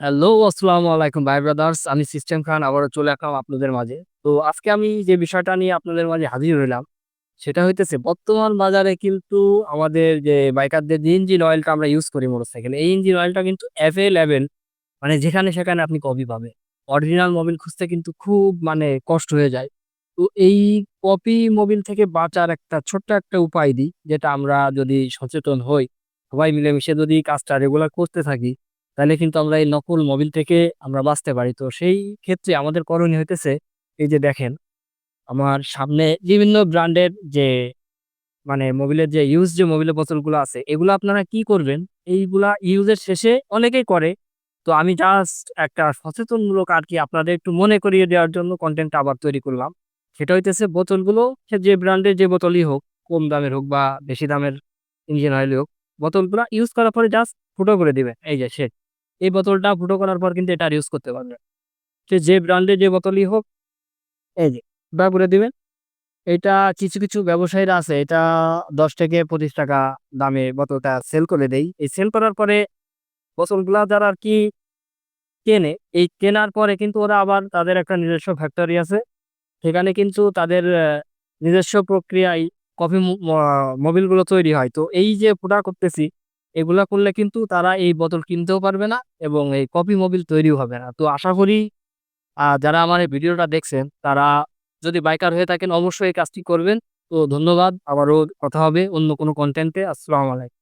Hello, আসসালামু আলাইকুম ভাই ব্রাদার্স। আমি সিস্টেম খান আবারও চলে আসলাম আপনাদের মাঝে। তো আজকে আমি যে বিষয়টা নিয়ে আপনাদের মাঝে হাজির হইলাম, সেটা হইতেছে বর্তমান বাজারে কিন্তু আমাদের যে বাইকারদের যে ইঞ্জিন অয়েলটা আমরা ইউজ করি মোটরসাইকেলে, এই ইঞ্জিন অয়েলটা কিন্তু এভেইলেবল মানে যেখানে সেখানে আপনি কপি পাবেন। অরিজিনাল মোবিল খুঁজতে কিন্তু খুব মানে কষ্ট হয়ে যায়। তো এই কপি মোবিল থেকে বাঁচার একটা ছোট্ট একটা উপায় দিই, যেটা আমরা যদি সচেতন হই, সবাই মিলেমিশে যদি কাজটা রেগুলার করতে থাকি, তাহলে কিন্তু আমরা এই নকল মোবিল থেকে আমরা বাঁচতে পারি। তো সেই ক্ষেত্রে আমাদের করণীয় হইতেছে, এই যে দেখেন, আমার সামনে বিভিন্ন ব্র্যান্ডের যে মানে মোবিলের যে যে মোবিলের বোতলগুলো আছে, এগুলো আপনারা কি করবেন, এইগুলা ইউজের শেষে অনেকেই করে। তো আমি জাস্ট একটা সচেতনমূলক আরকি আপনাদের একটু মনে করিয়ে দেওয়ার জন্য কনটেন্টটা আবার তৈরি করলাম। সেটা হইতেছে বোতলগুলো সে যে ব্র্যান্ডের যে বোতলই হোক, কম দামের হোক বা বেশি দামের ইঞ্জিন অয়েলই হোক, বোতলগুলা ইউজ করার পরে জাস্ট ফুটো করে দিবেন। এই যে শেষ। এই বোতলটা ফুটো করার পর কিন্তু এটা আর ইউজ করতে পারবেন। সে যে ব্র্যান্ডের যে বোতলই হোক, এই যে ফুটা করে দিবেন। এটা কিছু ব্যবসায়ীরা আছে, এটা ৳১০ থেকে ৳২৫ দামে বোতলটা সেল করে দেয়। এই সেল করার পরে বোতলগুলা যারা আরকি কেনে, এই কেনার পরে কিন্তু ওরা আবার তাদের একটা নিজস্ব ফ্যাক্টরি আছে। সেখানে কিন্তু তাদের নিজস্ব প্রক্রিয়ায় কফি মোবিলগুলো তৈরি হয়। তো এই যে প্রোডাক্ট করতেছি, এগুলা করলে কিন্তু তারা এই বোতল কিনতেও পারবে না এবং এই কফি মোবিল তৈরিও হবে না। তো আশা করি যারা আমার এই ভিডিওটা দেখছেন, তারা যদি বাইকার হয়ে থাকেন অবশ্যই এই কাজটি করবেন। তো ধন্যবাদ। আবারও কথা হবে অন্য কোনো কনটেন্টে। আসসালামু আলাইকুম।